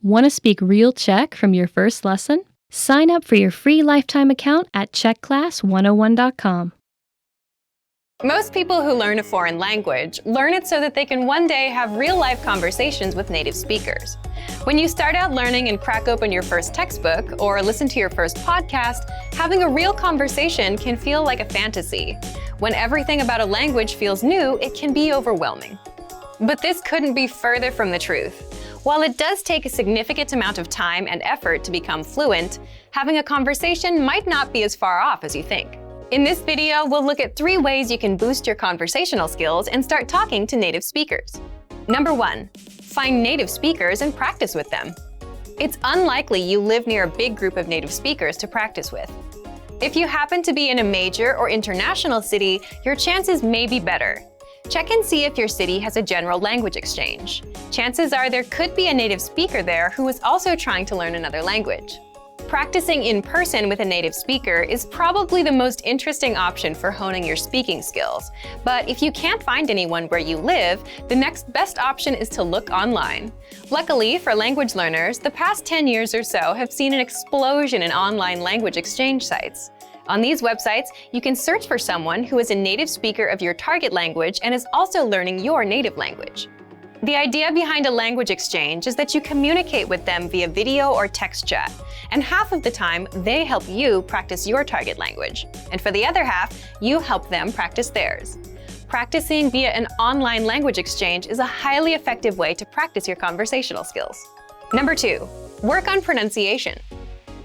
Want to speak real Czech from your first lesson? Sign up for your free lifetime account at czechclass101.com. Most people who learn a foreign language learn it so that they can one day have real-life conversations with native speakers. When you start out learning and crack open your first textbook or listen to your first podcast, having a real conversation can feel like a fantasy. When everything about a language feels new, it can be overwhelming. But this couldn't be further from the truth. While it does take a significant amount of time and effort to become fluent, having a conversation might not be as far off as you think. In this video, we'll look at 3 ways you can boost your conversational skills and start talking to native speakers. Number 1, find native speakers and practice with them. It's unlikely you live near a big group of native speakers to practice with. If you happen to be in a major or international city, your chances may be better. Check and see if your city has a general language exchange. Chances are there could be a native speaker there who is also trying to learn another language. Practicing in person with a native speaker is probably the most interesting option for honing your speaking skills. But if you can't find anyone where you live, the next best option is to look online. Luckily for language learners, the past 10 years or so have seen an explosion in online language exchange sites. On these websites, you can search for someone who is a native speaker of your target language and is also learning your native language. The idea behind a language exchange is that you communicate with them via video or text chat, and half of the time, they help you practice your target language. And for the other half, you help them practice theirs. Practicing via an online language exchange is a highly effective way to practice your conversational skills. Number 2, work on pronunciation.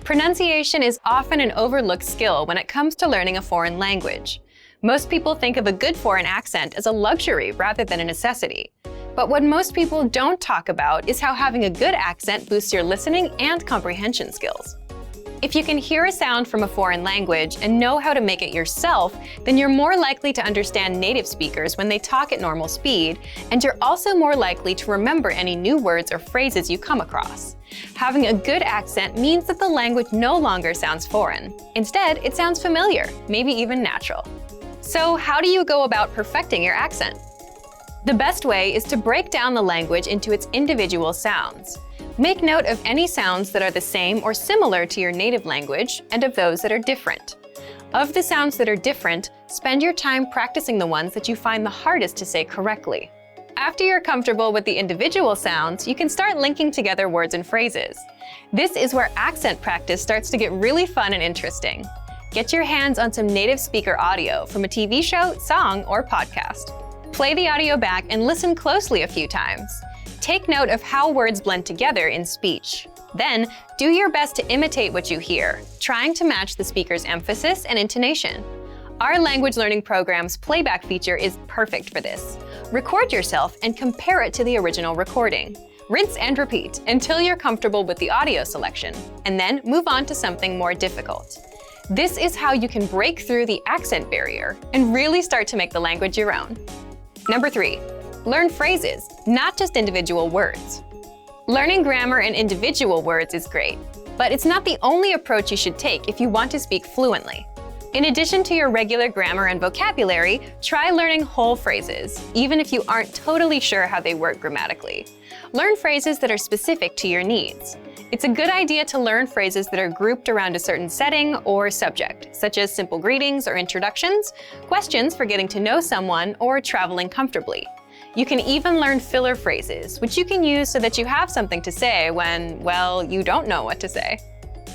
Pronunciation is often an overlooked skill when it comes to learning a foreign language. Most people think of a good foreign accent as a luxury rather than a necessity. But what most people don't talk about is how having a good accent boosts your listening and comprehension skills. If you can hear a sound from a foreign language and know how to make it yourself, then you're more likely to understand native speakers when they talk at normal speed, and you're also more likely to remember any new words or phrases you come across. Having a good accent means that the language no longer sounds foreign. Instead, it sounds familiar, maybe even natural. So how do you go about perfecting your accent? The best way is to break down the language into its individual sounds. Make note of any sounds that are the same or similar to your native language and of those that are different. Of the sounds that are different, spend your time practicing the ones that you find the hardest to say correctly. After you're comfortable with the individual sounds, you can start linking together words and phrases. This is where accent practice starts to get really fun and interesting. Get your hands on some native speaker audio from a TV show, song, or podcast. Play the audio back and listen closely a few times. Take note of how words blend together in speech. Then, do your best to imitate what you hear, trying to match the speaker's emphasis and intonation. Our language learning program's playback feature is perfect for this. Record yourself and compare it to the original recording. Rinse and repeat until you're comfortable with the audio selection, and then move on to something more difficult. This is how you can break through the accent barrier and really start to make the language your own. Number 3, learn phrases, not just individual words. Learning grammar and individual words is great, but it's not the only approach you should take if you want to speak fluently. In addition to your regular grammar and vocabulary, try learning whole phrases, even if you aren't totally sure how they work grammatically. Learn phrases that are specific to your needs. It's a good idea to learn phrases that are grouped around a certain setting or subject, such as simple greetings or introductions, questions for getting to know someone, or traveling comfortably. You can even learn filler phrases, which you can use so that you have something to say when, well, you don't know what to say.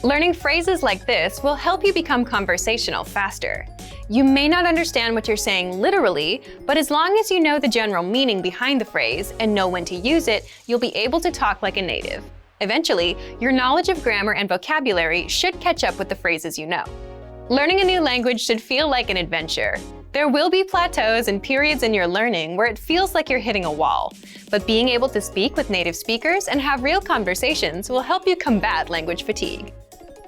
Learning phrases like this will help you become conversational faster. You may not understand what you're saying literally, but as long as you know the general meaning behind the phrase and know when to use it, you'll be able to talk like a native. Eventually, your knowledge of grammar and vocabulary should catch up with the phrases you know. Learning a new language should feel like an adventure. There will be plateaus and periods in your learning where it feels like you're hitting a wall, but being able to speak with native speakers and have real conversations will help you combat language fatigue.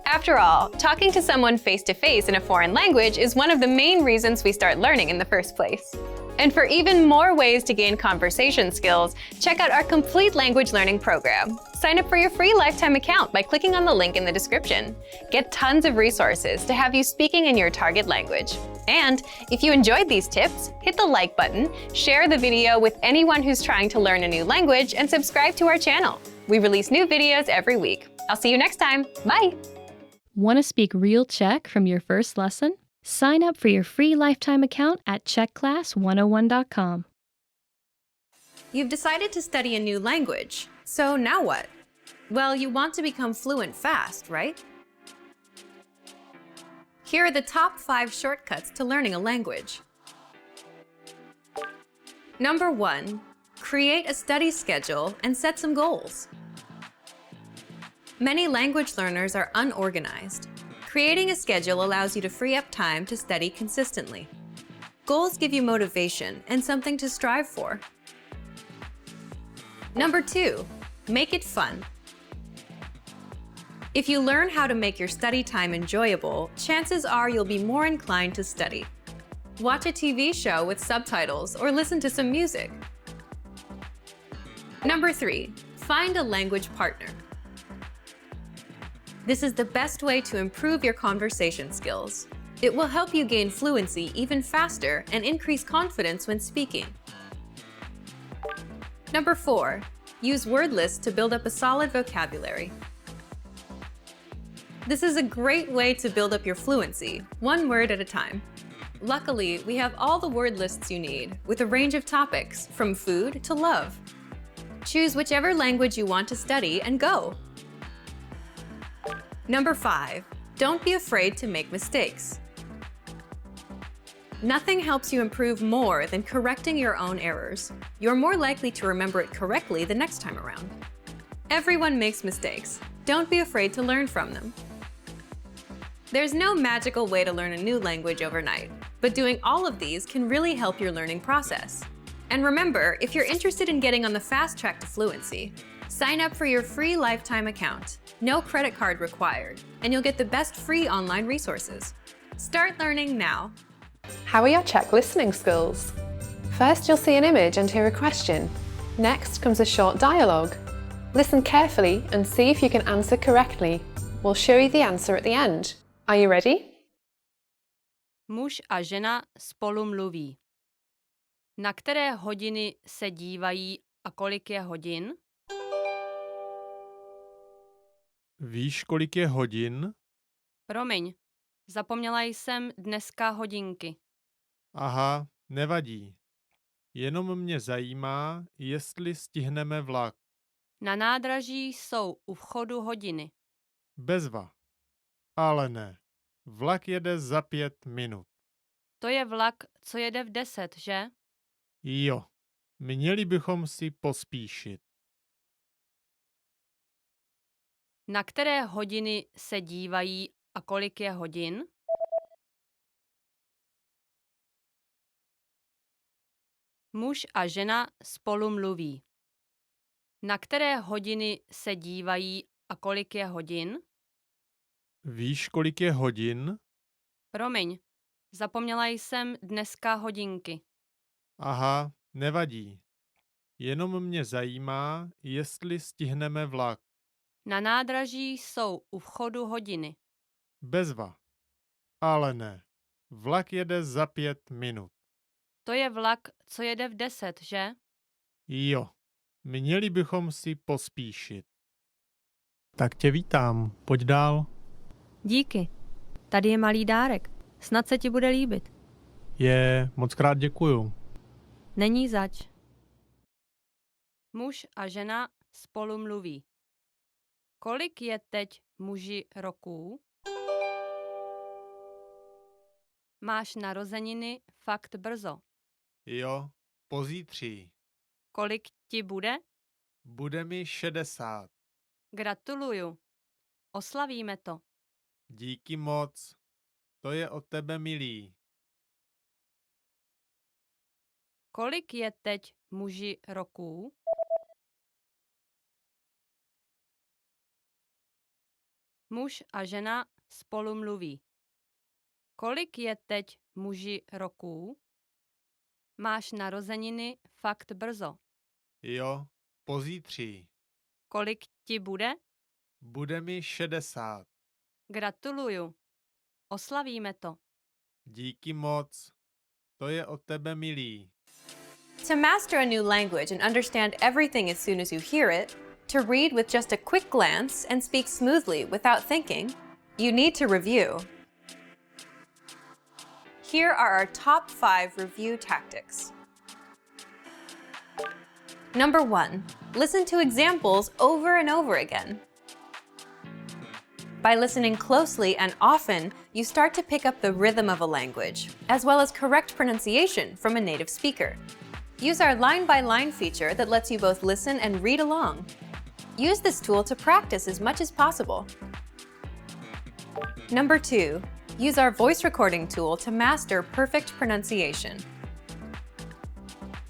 After all, talking to someone face-to-face in a foreign language is one of the main reasons we start learning in the first place. And for even more ways to gain conversation skills, check out our complete language learning program. Sign up for your free lifetime account by clicking on the link in the description. Get tons of resources to have you speaking in your target language. And if you enjoyed these tips, hit the like button, share the video with anyone who's trying to learn a new language, and subscribe to our channel. We release new videos every week. I'll see you next time. Bye! Want to speak real Czech from your first lesson? Sign up for your free lifetime account at czechclass101.com. You've decided to study a new language. So now what? Well, you want to become fluent fast, right? Here are the top 5 shortcuts to learning a language. Number 1, create a study schedule and set some goals. Many language learners are unorganized. Creating a schedule allows you to free up time to study consistently. Goals give you motivation and something to strive for. Number 2, make it fun. If you learn how to make your study time enjoyable, chances are you'll be more inclined to study. Watch a TV show with subtitles or listen to some music. Number 3, find a language partner. This is the best way to improve your conversation skills. It will help you gain fluency even faster and increase confidence when speaking. Number 4, use word lists to build up a solid vocabulary. This is a great way to build up your fluency, one word at a time. Luckily, we have all the word lists you need, with a range of topics, from food to love. Choose whichever language you want to study and go. Number 5, don't be afraid to make mistakes. Nothing helps you improve more than correcting your own errors. You're more likely to remember it correctly the next time around. Everyone makes mistakes. Don't be afraid to learn from them. There's no magical way to learn a new language overnight, but doing all of these can really help your learning process. And remember, if you're interested in getting on the fast track to fluency, sign up for your free lifetime account. No credit card required, and you'll get the best free online resources. Start learning now. How are your Czech listening skills? First, you'll see an image and hear a question. Next comes a short dialogue. Listen carefully and see if you can answer correctly. We'll show you the answer at the end. Are you ready? Muž a žena spolu mluví. Na které hodiny se dívají a kolik je hodin? Víš, kolik je hodin? Promiň, zapomněla jsem dneska hodinky. Aha, nevadí. Jenom mě zajímá, jestli stihneme vlak. Na nádraží jsou u vchodu hodiny. Bezva. Ale ne. Vlak jede za 5 minut. To je vlak, co jede v 10, že? Jo. Měli bychom si pospíšit. Na které hodiny se dívají a kolik je hodin? Muž a žena spolu mluví. Na které hodiny se dívají a kolik je hodin? Víš, kolik je hodin? Promiň, zapomněla jsem dneska hodinky. Aha, nevadí. Jenom mě zajímá, jestli stihneme vlak. Na nádraží jsou u vchodu hodiny. Bezva. Ale ne. Vlak jede za 5 minut. To je vlak, co jede v 10, že? Jo. Měli bychom si pospíšit. Tak tě vítám. Pojď dál. Díky. Tady je malý dárek. Snad se ti bude líbit. Mockrát děkuju. Není zač. Muž a žena spolu mluví. Kolik je teď muži roků? Máš narozeniny fakt brzo. Jo, pozítří. Kolik ti bude? Bude mi 60. Gratuluju. Oslavíme to. Díky moc. To je od tebe milý. Kolik je teď muži roků? Muž a žena spolu mluví. Kolik je teď muži roků? Máš narozeniny fakt brzo. Jo, pozítří. Kolik ti bude? Bude mi 60. Gratuluju. Oslavíme to. Díky moc. To je od tebe milý. To master a new language and understand everything as soon as you hear it, To read with just a quick glance and speak smoothly without thinking, you need to review. Here are our top 5 review tactics. Number 1. Listen to examples over and over again. By listening closely and often, you start to pick up the rhythm of a language, as well as correct pronunciation from a native speaker. Use our line-by-line feature that lets you both listen and read along. Use this tool to practice as much as possible. Number 2. Use our voice recording tool to master perfect pronunciation.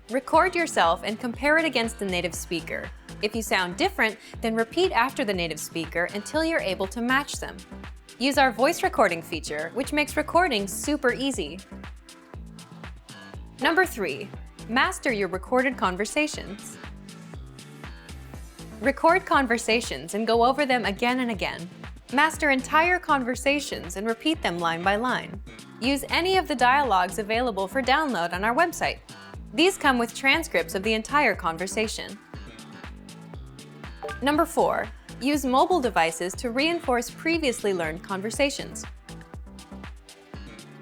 Record yourself and compare it against the native speaker. If you sound different, then repeat after the native speaker until you're able to match them. Use our voice recording feature, which makes recording super easy. Number 3. Master your recorded conversations. Record conversations and go over them again and again. Master entire conversations and repeat them line by line. Use any of the dialogues available for download on our website. These come with transcripts of the entire conversation. Number 4. Use mobile devices to reinforce previously learned conversations.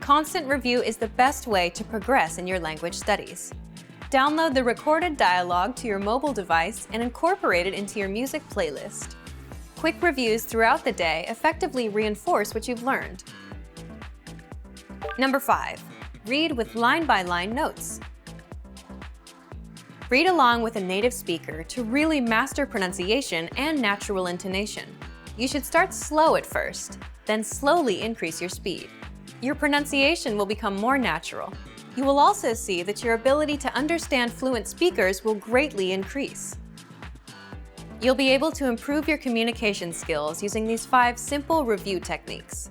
Constant review is the best way to progress in your language studies. Download the recorded dialogue to your mobile device and incorporate it into your music playlist. Quick reviews throughout the day effectively reinforce what you've learned. Number 5. Read with line-by-line notes. Read along with a native speaker to really master pronunciation and natural intonation. You should start slow at first, then slowly increase your speed. Your pronunciation will become more natural. You will also see that your ability to understand fluent speakers will greatly increase. You'll be able to improve your communication skills using these 5 simple review techniques.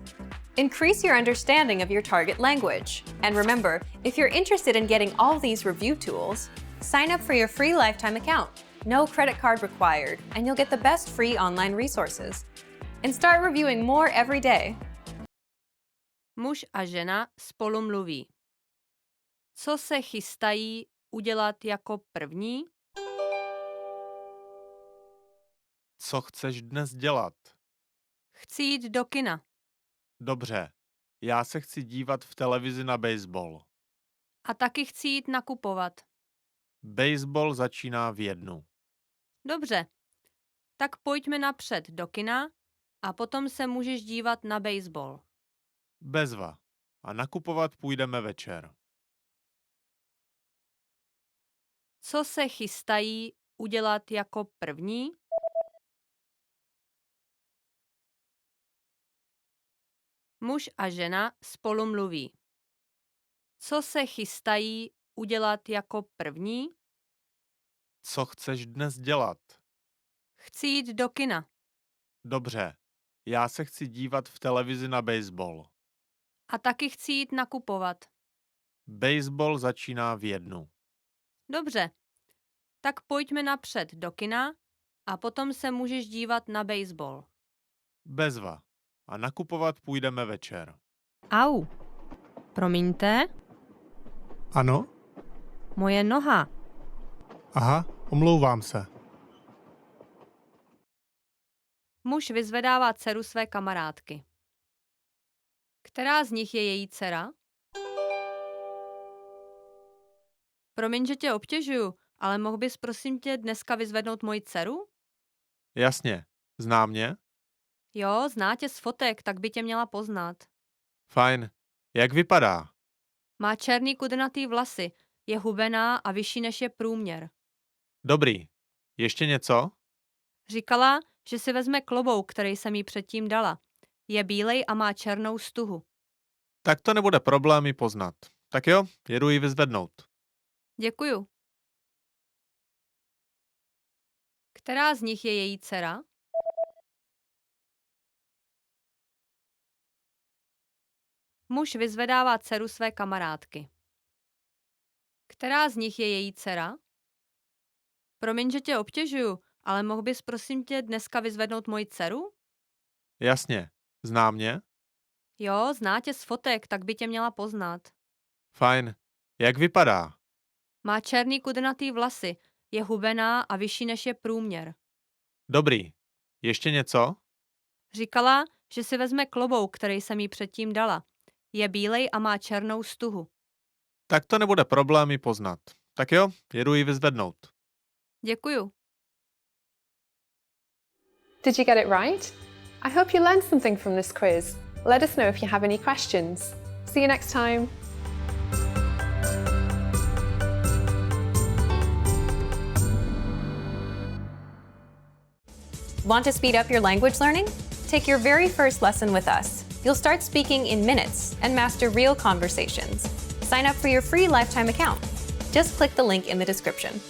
Increase your understanding of your target language. And remember, if you're interested in getting all these review tools, sign up for your free lifetime account. No credit card required, and you'll get the best free online resources. And start reviewing more every day. Muž a žena spolu mluví. Co se chystají udělat jako první? Co chceš dnes dělat? Chci jít do kina. Dobře, já se chci dívat v televizi na baseball. A taky chci jít nakupovat. Baseball začíná v 1. Dobře, tak pojďme napřed do kina a potom se můžeš dívat na baseball. Bezva. A nakupovat půjdeme večer. Co se chystají udělat jako první? Muž a žena spolu mluví. Co se chystají udělat jako první? Co chceš dnes dělat? Chci jít do kina. Dobře, já se chci dívat v televizi na baseball. A taky chci jít nakupovat. Baseball začíná v 1. Dobře, tak pojďme napřed do kina a potom se můžeš dívat na baseball. Bezva. A nakupovat půjdeme večer. Au, promiňte, Ano? moje noha. Aha, omlouvám se. Muž vyzvedává dceru své kamarádky. Která z nich je její dcera? Promiň, že tě obtěžuju, ale mohl bys prosím tě dneska vyzvednout moji dceru? Jasně. Zná mě? Jo, zná tě z fotek, tak by tě měla poznat. Fajn. Jak vypadá? Má černý kudrnatý vlasy, je hubená a vyšší než je průměr. Dobrý. Ještě něco? Říkala, že si vezme klobouk, který jsem jí předtím dala. Je bílej a má černou stuhu. Tak to nebude problém ji poznat. Tak jo, jedu ji vyzvednout. Děkuju. Která z nich je její dcera? Muž vyzvedává dceru své kamarádky. Která z nich je její dcera? Promiň, že tě obtěžuju, ale mohl bys prosím tě dneska vyzvednout moji dceru? Jasně. Zná mě? Jo, zná tě z fotek, tak by tě měla poznat. Fajn. Jak vypadá? Má černý kudrnatý vlasy, je hubená a vyšší než je průměr. Dobrý. Ještě něco? Říkala, že si vezme klobouk, který jsem jí předtím dala. Je bílej a má černou stuhu. Tak to nebude problém ji poznat. Tak jo, jedu ji vyzvednout. Děkuju. Did you get it right? I hope you learned something from this quiz. Let us know if you have any questions. See you next time. Want to speed up your language learning? Take your very first lesson with us. You'll start speaking in minutes and master real conversations. Sign up for your free lifetime account. Just click the link in the description.